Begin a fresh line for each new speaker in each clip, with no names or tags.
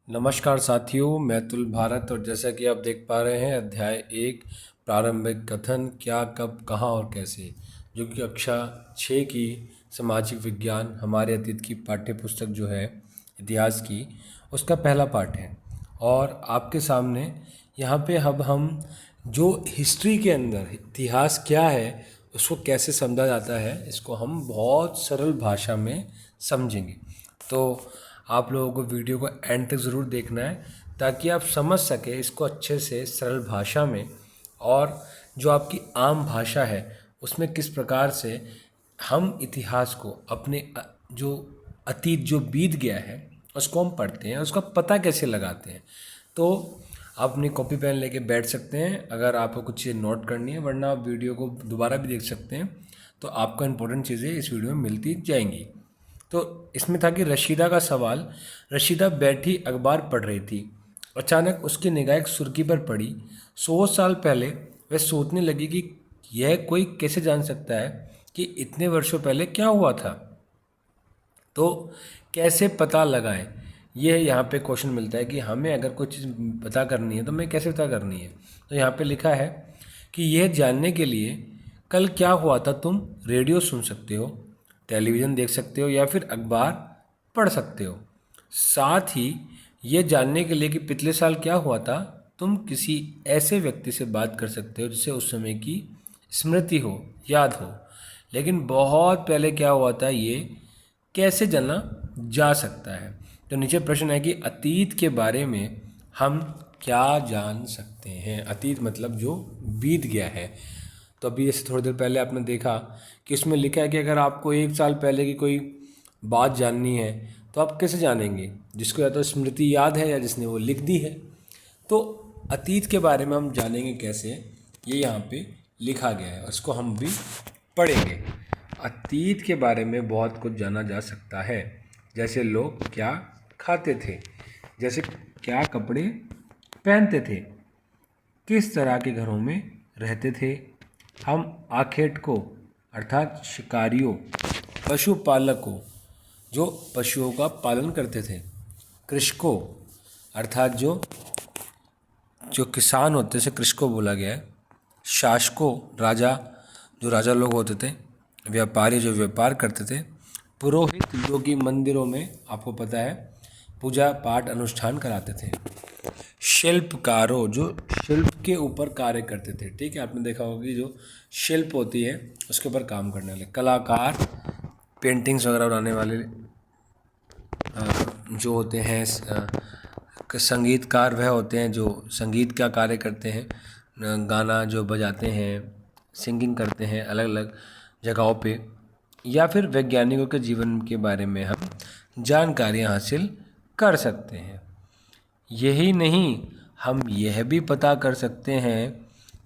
नमस्कार साथियों, मैं अतुल भारत और जैसा कि आप देख पा रहे हैं अध्याय 1 प्रारंभिक कथन क्या कब कहाँ और कैसे, जो कि कक्षा 6 की सामाजिक विज्ञान हमारे अतीत की पाठ्य पुस्तक जो है इतिहास की, उसका पहला पाठ है। और आपके सामने यहाँ पे अब हम जो हिस्ट्री के अंदर इतिहास क्या है उसको कैसे समझा जाता है, इसको हम बहुत सरल भाषा में समझेंगे। तो आप लोगों को वीडियो को एंड तक ज़रूर देखना है ताकि आप समझ सकें इसको अच्छे से सरल भाषा में, और जो आपकी आम भाषा है उसमें किस प्रकार से हम इतिहास को अपने जो अतीत जो बीत गया है उसको हम पढ़ते हैं, उसका पता कैसे लगाते हैं। तो आप अपनी कॉपी पेन लेके बैठ सकते हैं अगर आपको कुछ चीज़ नोट करनी है, वरना आप वीडियो को दोबारा भी देख सकते हैं। तो आपको इंपॉर्टेंट चीज़ें इस वीडियो में मिलती जाएंगी। तो इसमें था कि रशीदा का सवाल। रशीदा बैठी अखबार पढ़ रही थी। अचानक उसकी निगाह एक सुर्खी पर पड़ी। 100 साल पहले वह सोचने लगी कि यह कोई कैसे जान सकता है कि इतने वर्षों पहले क्या हुआ था। तो कैसे पता लगाएं, ये यहाँ पे क्वेश्चन मिलता है कि हमें अगर कोई चीज़ पता करनी है तो हमें कैसे पता करनी है। तो यहाँ पे लिखा है कि यह जानने के लिए कल क्या हुआ था तुम रेडियो सुन सकते हो, टेलीविज़न देख सकते हो या फिर अखबार पढ़ सकते हो। साथ ही ये जानने के लिए कि पिछले साल क्या हुआ था तुम किसी ऐसे व्यक्ति से बात कर सकते हो जिसे उस समय की स्मृति हो, याद हो। लेकिन बहुत पहले क्या हुआ था ये कैसे जाना जा सकता है। तो नीचे प्रश्न है कि अतीत के बारे में हम क्या जान सकते हैं। अतीत मतलब जो बीत गया है। तो अभी जैसे थोड़ी देर पहले आपने देखा कि इसमें लिखा है कि अगर आपको 1 साल पहले की कोई बात जाननी है तो आप कैसे जानेंगे, जिसको या तो स्मृति याद है या जिसने वो लिख दी है। तो अतीत के बारे में हम जानेंगे कैसे, ये यहाँ पे लिखा गया है, उसको हम भी पढ़ेंगे। अतीत के बारे में बहुत कुछ जाना जा सकता है, जैसे लोग क्या खाते थे, जैसे क्या कपड़े पहनते थे, किस तरह के घरों में रहते थे। हम आखेट को अर्थात शिकारियों, पशुपालकों जो पशुओं का पालन करते थे, कृषकों अर्थात जो जो किसान होते थे कृषकों बोला गया है, शासकों राजा जो राजा लोग होते थे, व्यापारी जो व्यापार करते थे, पुरोहित जो कि मंदिरों में आपको पता है पूजा पाठ अनुष्ठान कराते थे, शिल्पकारों जो शिल्प के ऊपर कार्य करते थे। ठीक है, आपने देखा होगा कि जो शिल्प होती है उसके ऊपर काम करने वाले कलाकार, पेंटिंग्स वगैरह बनाने वाले जो होते हैं, संगीतकार वह होते हैं जो संगीत का कार्य करते हैं, गाना जो बजाते हैं, सिंगिंग करते हैं अलग अलग जगहों पे। या फिर वैज्ञानिकों के जीवन के बारे में हम जानकारियाँ हासिल कर सकते हैं। यही नहीं, हम यह भी पता कर सकते हैं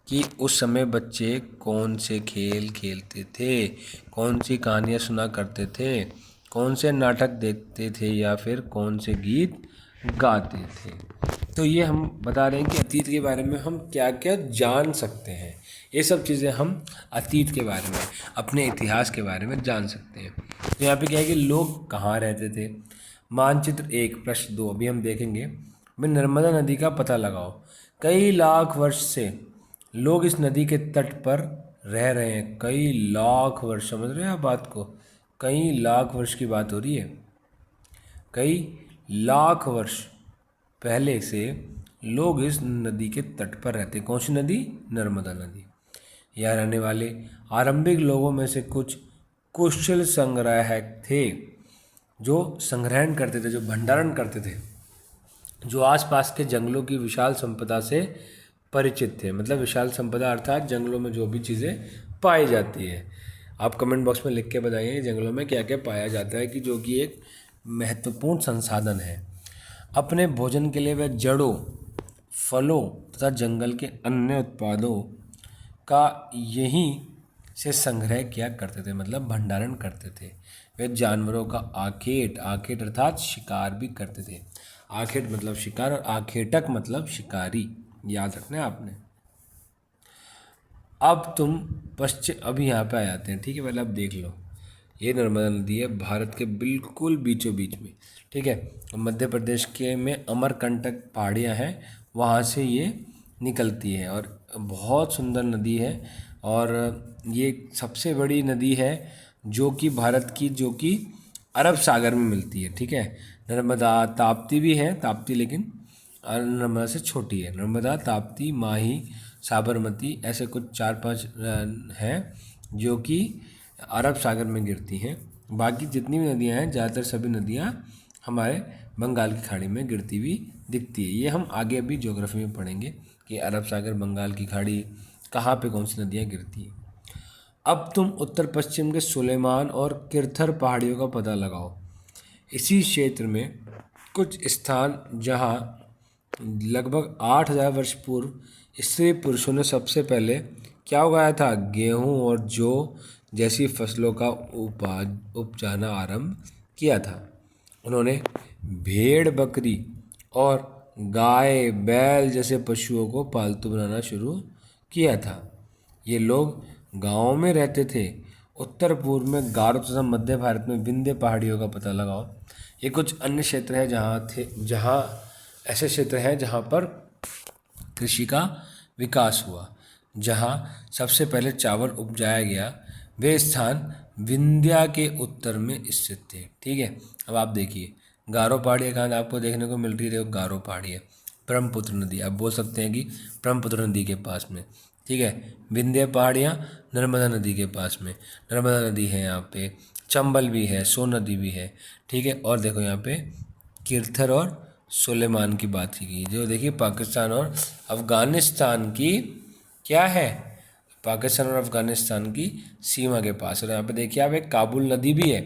कि उस समय बच्चे कौन से खेल खेलते थे, कौन सी कहानियाँ सुना करते थे, कौन से नाटक देखते थे या फिर कौन से गीत गाते थे। तो ये हम बता रहे हैं कि अतीत के बारे में हम क्या क्या जान सकते हैं। ये सब चीज़ें हम अतीत के बारे में, अपने इतिहास के बारे में जान सकते हैं। तो यहाँ पे क्या है कि लोग कहाँ रहते थे। मानचित्र 1 प्रश्न 2 अभी हम देखेंगे। में नर्मदा नदी का पता लगाओ। कई लाख वर्ष से लोग इस नदी के तट पर रह रहे हैं। कई लाख वर्ष, समझ रहे हैं आप बात को, कई लाख वर्ष की बात हो रही है। कई लाख वर्ष पहले से लोग इस नदी के तट पर रहते। कौन सी नदी? नर्मदा नदी। यहाँ रहने वाले आरंभिक लोगों में से कुछ कुशल संग्राहक थे जो संग्रहण करते थे, जो भंडारण करते थे, जो आसपास के जंगलों की विशाल संपदा से परिचित थे। मतलब विशाल संपदा अर्थात जंगलों में जो भी चीज़ें पाई जाती है। आप कमेंट बॉक्स में लिख के बताइए जंगलों में क्या क्या पाया जाता है, कि जो कि एक महत्वपूर्ण संसाधन है। अपने भोजन के लिए वे जड़ों, फलों तथा जंगल के अन्य उत्पादों का यहीं से संग्रह किया करते थे, मतलब भंडारण करते थे। वे जानवरों का आखेट, आखेट अर्थात शिकार भी करते थे। आखेट मतलब शिकार और आखेटक मतलब शिकारी, याद रखना है आपने। अब तुम अभी यहाँ पे आ जाते हैं, ठीक है, पहले आप देख लो। ये नर्मदा नदी है भारत के बिल्कुल बीचों बीच में, ठीक है। मध्य प्रदेश के में अमरकंटक पहाड़ियाँ हैं, वहाँ से ये निकलती है और बहुत सुंदर नदी है। और ये सबसे बड़ी नदी है जो कि भारत की, जो कि अरब सागर में मिलती है, ठीक है। नर्मदा, ताप्ती भी है, ताप्ती लेकिन नर्मदा से छोटी है। नर्मदा, ताप्ती, माही, साबरमती, ऐसे कुछ 4-5 हैं जो कि अरब सागर में गिरती हैं। बाकी जितनी भी नदियां हैं, ज़्यादातर सभी नदियां हमारे बंगाल की खाड़ी में गिरती हुई दिखती है। ये हम आगे अभी ज्योग्राफी में पढ़ेंगे कि अरब सागर, बंगाल की खाड़ी, कहाँ पे कौन सी नदियाँ गिरती हैं। अब तुम उत्तर पश्चिम के सुलेमान और किरथर पहाड़ियों का पता लगाओ। इसी क्षेत्र में कुछ स्थान जहाँ लगभग 8,000 वर्ष पूर्व स्त्री पुरुषों ने सबसे पहले क्या उगाया था? गेहूं और जौ जैसी फसलों का उपजाना आरंभ किया था। उन्होंने भेड़, बकरी और गाय, बैल जैसे पशुओं को पालतू बनाना शुरू किया था। ये लोग गांवों में रहते थे। उत्तर पूर्व में गारो तथा मध्य भारत में विंध्य पहाड़ियों का पता लगाओ। ये कुछ अन्य क्षेत्र हैं जहाँ ऐसे क्षेत्र हैं जहाँ पर कृषि का विकास हुआ, जहाँ सबसे पहले चावल उपजाया गया। वे स्थान विंध्या के उत्तर में स्थित थे, ठीक है। अब आप देखिए, गारो पहाड़ियाँ कहाँ आपको देखने को मिल रही है? गारो पहाड़ियाँ ब्रह्मपुत्र नदी, आप बोल सकते हैं कि ब्रह्मपुत्र नदी के पास में, ठीक है। विंध्य पहाड़ियाँ नर्मदा नदी के पास में, नर्मदा नदी है यहाँ पे, चंबल भी है, सोन नदी भी है, ठीक है। और देखो यहाँ पे किरथर और सुलेमान की बात की गई, जो देखिए पाकिस्तान और अफ़गानिस्तान की क्या है, पाकिस्तान और अफ़गानिस्तान की सीमा के पास। और यहाँ पे देखिए आप, एक काबुल नदी भी है,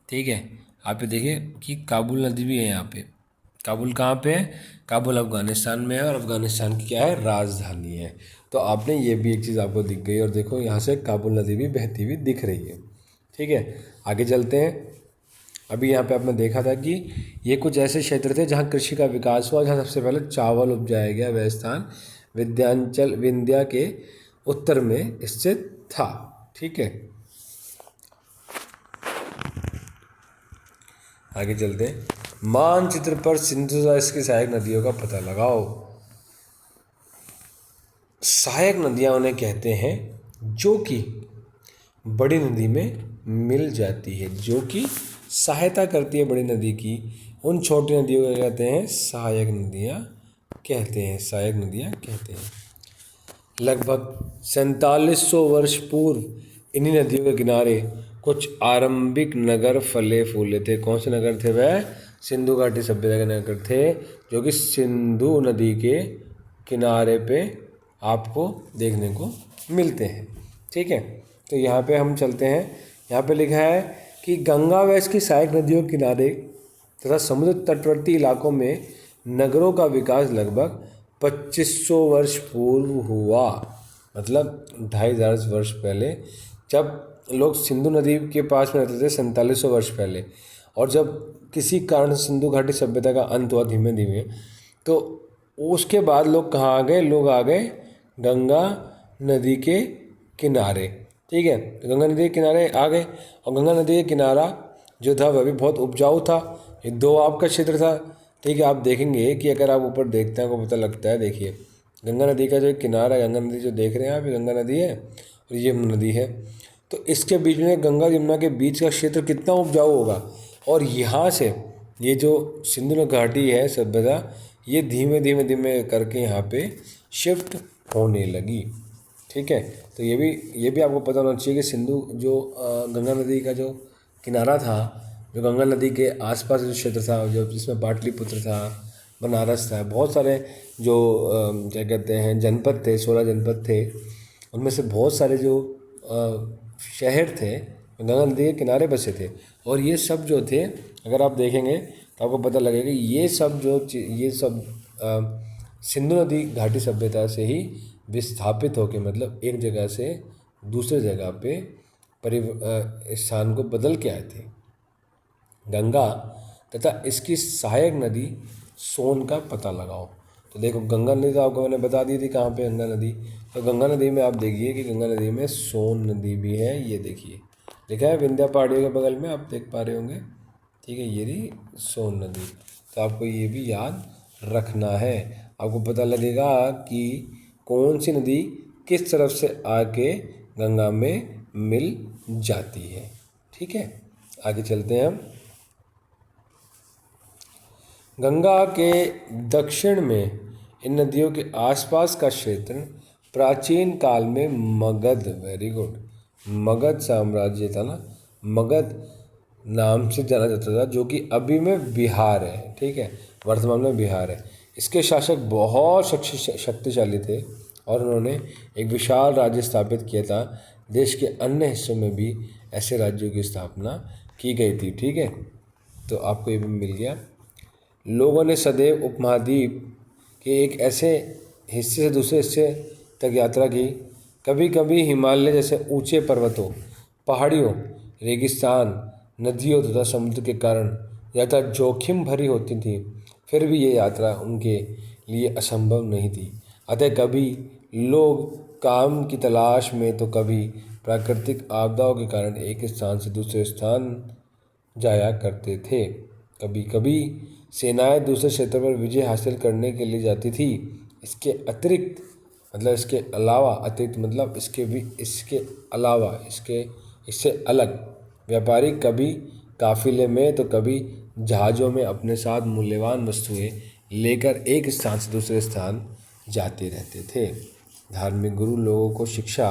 ठीक है। आप ये देखिए कि काबुल नदी भी है यहाँ पे। काबुल कहाँ पे है? काबुल अफ़गानिस्तान में है और अफ़गानिस्तान की क्या है? राजधानी है। तो आपने ये भी एक चीज़ आपको दिख गई। और देखो यहाँ से काबुल नदी भी बहती हुई दिख रही है, ठीक है। आगे चलते हैं। अभी यहाँ पे आपने देखा था कि ये कुछ ऐसे क्षेत्र थे जहाँ कृषि का विकास हुआ, जहाँ सबसे पहले चावल उपजाया गया। वह स्थान विंध्याचल, विंध्या के उत्तर में स्थित था, ठीक है। आगे चलते हैं। मानचित्र पर सिंधु तथा इसकी सहायक नदियों का पता लगाओ। सहायक नदियाँ उन्हें कहते हैं जो कि बड़ी नदी में मिल जाती है, जो कि सहायता करती है बड़ी नदी की। उन छोटी नदियों को कहते हैं सहायक नदियाँ कहते हैं, सहायक नदियाँ कहते हैं। लगभग 4700 वर्ष पूर्व इन्हीं नदियों के किनारे कुछ आरंभिक नगर फले फूले थे। कौन से नगर थे वह? सिंधु घाटी सभ्यता के नगर थे, जो कि सिंधु नदी के किनारे पे आपको देखने को मिलते हैं, ठीक है। तो यहाँ पे हम चलते हैं। यहाँ पे लिखा है कि गंगा व इसकी सहायक नदियों के किनारे तथा समुद्र तटवर्ती इलाकों में नगरों का विकास लगभग 2500 वर्ष पूर्व हुआ। मतलब 2500 वर्ष पहले, जब लोग सिंधु नदी के पास में रहते थे 4700 वर्ष पहले। और जब किसी कारण सिंधु घाटी सभ्यता का अंत हुआ धीमे धीमे, तो उसके बाद लोग कहाँ आ गए? लोग आ गए गंगा नदी के किनारे, ठीक है। तो गंगा नदी के किनारे आ गए, और गंगा नदी के किनारा जो था वह भी बहुत उपजाऊ था। ये दो आपका क्षेत्र था, ठीक है। आप देखेंगे कि अगर आप ऊपर देखते हैं आपको पता लगता है। देखिए गंगा नदी का जो किनारा है, गंगा नदी जो देख रहे हैं आप, ये गंगा नदी है और ये यमुना नदी है। तो इसके बीच में, गंगा यमुना के बीच का क्षेत्र कितना उपजाऊ होगा। और यहाँ से ये जो सिंधु घाटी है सभ्यता, ये धीमे धीमे धीमे करके यहाँ पे शिफ्ट होने लगी, ठीक है। तो ये भी आपको पता होना चाहिए कि सिंधु जो गंगा नदी का जो किनारा था, जो गंगा नदी के आसपास जो क्षेत्र था, जो जिसमें पाटलिपुत्र था, बनारस था, बहुत सारे जो क्या कहते हैं जनपद थे, 16 जनपद थे, उनमें से बहुत सारे जो शहर थे गंगा नदी के किनारे बसे थे। और ये सब जो थे, अगर आप देखेंगे तो आपको पता लगेगा कि ये सब सिंधु नदी घाटी सभ्यता से ही विस्थापित होकर, मतलब एक जगह से दूसरे जगह पे स्थान को बदल के आए थे। गंगा तथा इसकी सहायक नदी सोन का पता लगाओ। तो देखो गंगा नदी तो आपको मैंने बता दी थी कहाँ पे गंगा नदी। तो गंगा नदी में आप देखिए कि गंगा नदी में सोन नदी भी है, ये देखिए लिखा है विंध्या पहाड़ियों के बगल में, आप देख पा रहे होंगे। ठीक है, ये रही सोन नदी। तो आपको ये भी याद रखना है। आपको पता लगेगा कि कौन सी नदी किस तरफ से आके गंगा में मिल जाती है। ठीक है, आगे चलते हैं हम। गंगा के दक्षिण में इन नदियों के आसपास का क्षेत्र प्राचीन काल में मगध, वेरी गुड, मगध साम्राज्य था ना, मगध नाम से जाना जाता था, जो कि अभी में बिहार है। ठीक है, वर्तमान में बिहार है। इसके शासक बहुत शक्तिशाली थे और उन्होंने एक विशाल राज्य स्थापित किया था। देश के अन्य हिस्सों में भी ऐसे राज्यों की स्थापना की गई थी। ठीक है, तो आपको ये भी मिल गया। लोगों ने सदैव उपमहाद्वीप के एक ऐसे हिस्से से दूसरे हिस्से तक यात्रा की। कभी कभी हिमालय जैसे ऊंचे पर्वतों, पहाड़ियों, रेगिस्तान, नदियों तथा समुद्र के कारण यात्रा जोखिम भरी होती थी। फिर भी ये यात्रा उनके लिए असंभव नहीं थी। अतः कभी लोग काम की तलाश में तो कभी प्राकृतिक आपदाओं के कारण एक स्थान से दूसरे स्थान जाया करते थे। कभी कभी सेनाएं दूसरे क्षेत्र पर विजय हासिल करने के लिए जाती थी। इसके अतिरिक्त मतलब इसके अलावा, अतिरिक्त मतलब इसके अलावा, इससे अलग व्यापारी कभी काफिले में तो कभी जहाज़ों में अपने साथ मूल्यवान वस्तुएं लेकर एक स्थान से दूसरे स्थान जाते रहते थे। धार्मिक गुरु लोगों को शिक्षा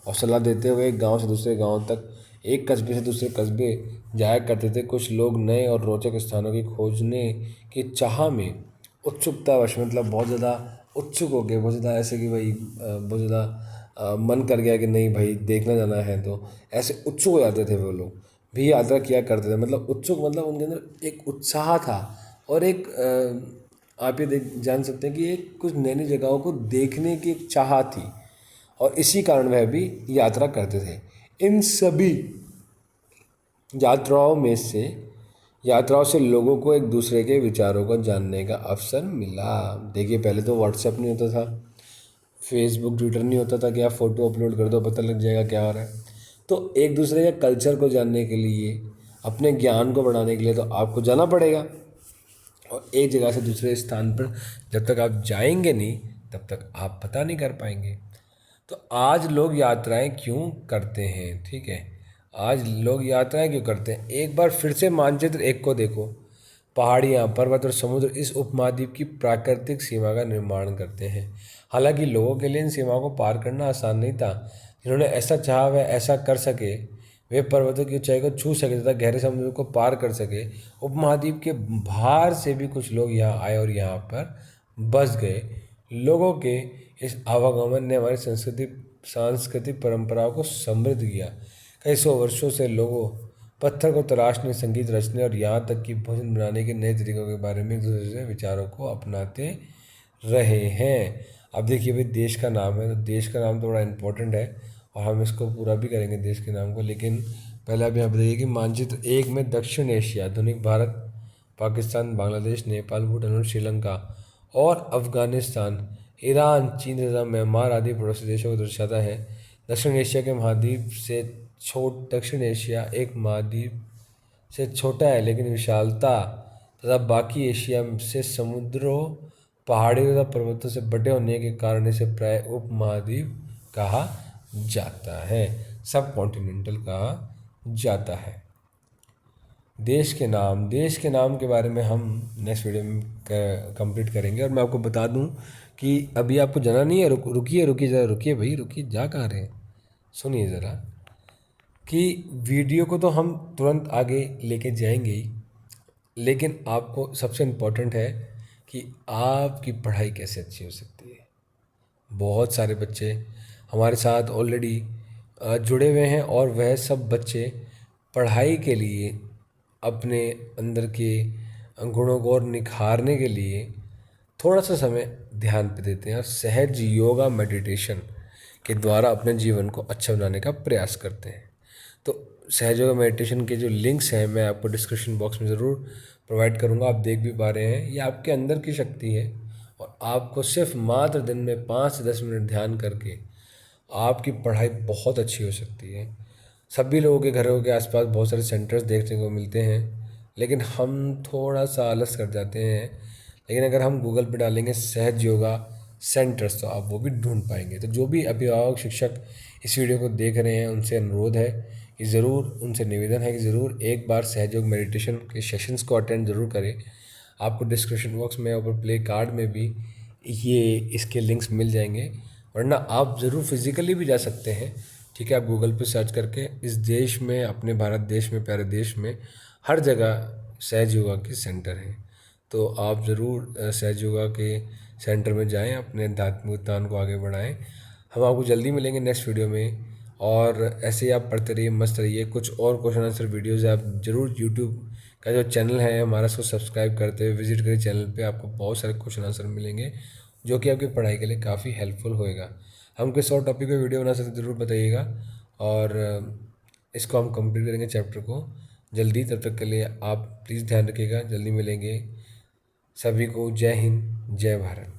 और सलाह देते हुए एक गांव से दूसरे गांव तक, एक कस्बे से दूसरे कस्बे जाया करते थे। कुछ लोग नए और रोचक स्थानों की खोजने की चाह में उत्सुकतावश, मतलब बहुत ज़्यादा उत्सुक हो गए, बहुत ज़्यादा ऐसे कि भाई बहुत ज़्यादा मन कर गया कि नहीं भाई देखना जाना है, तो ऐसे उत्सुक हो जाते थे वो लोग भी यात्रा किया करते थे। मतलब उत्सुक मतलब उनके अंदर एक उत्साह था और एक आप ये देख जान सकते हैं कि एक कुछ नई नई जगहों को देखने की एक चाह थी और इसी कारण वह भी यात्रा करते थे। इन सभी यात्राओं से लोगों को एक दूसरे के विचारों को जानने का अवसर मिला। देखिए, पहले तो व्हाट्सएप नहीं होता था, फेसबुक ट्विटर नहीं होता था कि आप फ़ोटो अपलोड कर दो पता लग जाएगा क्या हो रहा है। तो एक दूसरे के कल्चर को जानने के लिए, अपने ज्ञान को बढ़ाने के लिए तो आपको जाना पड़ेगा। और एक जगह से दूसरे स्थान पर जब तक आप जाएंगे नहीं तब तक आप पता नहीं कर पाएंगे। तो आज लोग यात्राएं क्यों करते हैं? ठीक है, आज लोग यात्राएं क्यों करते हैं? एक बार फिर से मानचित्र एक को देखो। पहाड़ियाँ, पर्वत और समुद्र इस उपमहाद्वीप की प्राकृतिक सीमा का निर्माण करते हैं। हालांकि लोगों के लिए इन सीमाओं को पार करना आसान नहीं था। जिन्होंने ऐसा चाहा वह ऐसा कर सके, वे पर्वतों की ऊंचाई को छू सके तथा गहरे समुद्र को पार कर सके। उपमहाद्वीप के बाहर से भी कुछ लोग यहाँ आए और यहाँ पर बस गए। लोगों के इस आवागमन ने हमारी सांस्कृतिक परंपराओं को समृद्ध किया। कई सौ वर्षों से लोगों पत्थर को तराशने, संगीत रचने और यहाँ तक कि भोजन बनाने के नए तरीकों के बारे में एक दूसरे से विचारों को अपनाते रहे हैं। अब देखिए भाई, देश का नाम है तो देश का नाम तो बड़ा इम्पोर्टेंट है और हम इसको पूरा भी करेंगे देश के नाम को। लेकिन पहले आप यहाँ बताइए कि मानचित्र एक में दक्षिण एशिया, आधुनिक भारत, पाकिस्तान, बांग्लादेश, नेपाल, भूटान और श्रीलंका और अफगानिस्तान, ईरान, चीन तथा म्यांमार आदि पड़ोसी देशों को दर्शाता है। दक्षिण एशिया के महाद्वीप से दक्षिण एशिया एक महाद्वीप से छोटा है लेकिन विशालता तथा बाकी एशिया से समुद्रों, पहाड़ियों तथा पर्वतों से बटे होने के कारण इसे प्राय उपमहाद्वीप कहा जाता है, सब कॉन्टिनेंटल कहा जाता है। देश के नाम के बारे में हम नेक्स्ट वीडियो में कंप्लीट करेंगे। और मैं आपको बता दूं कि अभी आपको जाना नहीं है, रुकिए ज़रा, रुकिए भाई, रुकिए, जा कहाँ रहे हैं, सुनिए ज़रा, कि वीडियो को तो हम तुरंत आगे लेके जाएंगे ही, लेकिन आपको सबसे इम्पोर्टेंट है कि आपकी पढ़ाई कैसे अच्छी हो सकती है। बहुत सारे बच्चे हमारे साथ ऑलरेडी जुड़े हुए हैं और वह सब बच्चे पढ़ाई के लिए, अपने अंदर के गुणों को और निखारने के लिए थोड़ा सा समय ध्यान पे देते हैं और सहज योगा मेडिटेशन के द्वारा अपने जीवन को अच्छा बनाने का प्रयास करते हैं। तो सहज योगा मेडिटेशन के जो लिंक्स हैं मैं आपको डिस्क्रिप्शन बॉक्स में ज़रूर प्रोवाइड करूँगा। आप देख भी पा रहे हैं, ये आपके अंदर की शक्ति है और आपको सिर्फ मात्र दिन में 5 से 10 मिनट ध्यान करके आपकी पढ़ाई बहुत अच्छी हो सकती है। सभी लोगों के घरों के आसपास बहुत सारे सेंटर्स देखने को मिलते हैं, लेकिन हम थोड़ा सा आलस कर जाते हैं। लेकिन अगर हम गूगल पे डालेंगे सहज योगा सेंटर्स तो आप वो भी ढूंढ पाएंगे। तो जो भी अभिभावक शिक्षक इस वीडियो को देख रहे हैं उनसे अनुरोध है कि ज़रूर, उनसे निवेदन है कि ज़रूर एक बार सहयोग मेडिटेशन के सेशंस को अटेंड ज़रूर करें। आपको डिस्क्रिप्शन बॉक्स में और प्ले कार्ड में भी ये इसके लिंक्स मिल जाएंगे, वरना आप ज़रूर फिज़िकली भी जा सकते हैं। ठीक है, आप गूगल पे सर्च करके इस देश में, अपने भारत देश में, प्यारे देश में हर जगह सहज योगा के सेंटर हैं। तो आप ज़रूर सहज योगा के सेंटर में जाएं, अपने आध्यात्मिक उत्थान को आगे बढ़ाएं। हम आपको जल्दी मिलेंगे नेक्स्ट वीडियो में। और ऐसे ही आप पढ़ते रहिए, मस्त रहिए। कुछ और क्वेश्चन आंसर वीडियोज़ आप ज़रूर यूट्यूब का जो चैनल है हमारा, उसको सब्सक्राइब करते हुए विजिट करिए चैनल पे। आपको बहुत सारे क्वेश्चन आंसर मिलेंगे जो कि आपकी पढ़ाई के लिए काफ़ी हेल्पफुल होएगा। हम किस और टॉपिक पे वीडियो बना सकते ज़रूर बताइएगा, और इसको हम कंप्लीट करेंगे चैप्टर को जल्दी। तब तक के लिए आप प्लीज़ ध्यान रखिएगा, जल्दी मिलेंगे। सभी को जय हिंद, जय भारत।